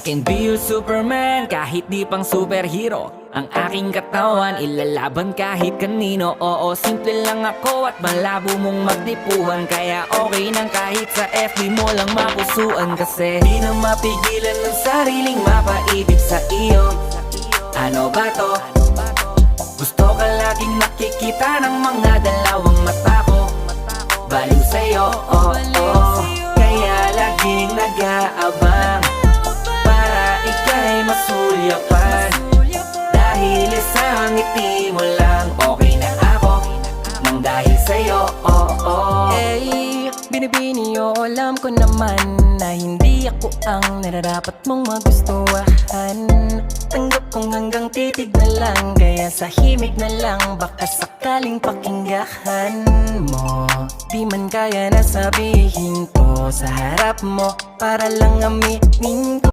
can be your Superman, kahit di pang superhero. Ang aking katawan, ilalaban kahit kanino. Oo, simple lang ako at malabo mong magtipuhan. Kaya okay nang kahit sa FB mo lang mapusuan. Kasi di na mapigilan ng sariling mapaibig sa iyo. Ano ba to? Gusto ka laging nakikita ng mga dalawang mata ko. Baliw sa'yo, oh, oh. Kaya laging nag-aabang para ika'y masulyapan. Dahil isang ngiti mo lang, okay na ako nang dahil sa'yo, oh, oh. Hey, binibini o alam ko naman na hindi ako ang nararapat mong magustuhan. Tanggap kong hanggang titig na lang, kaya sa himig na lang baka sakaling pakinggan mo. Di man kaya na sabihin ko sa harap mo para lang aminin ko.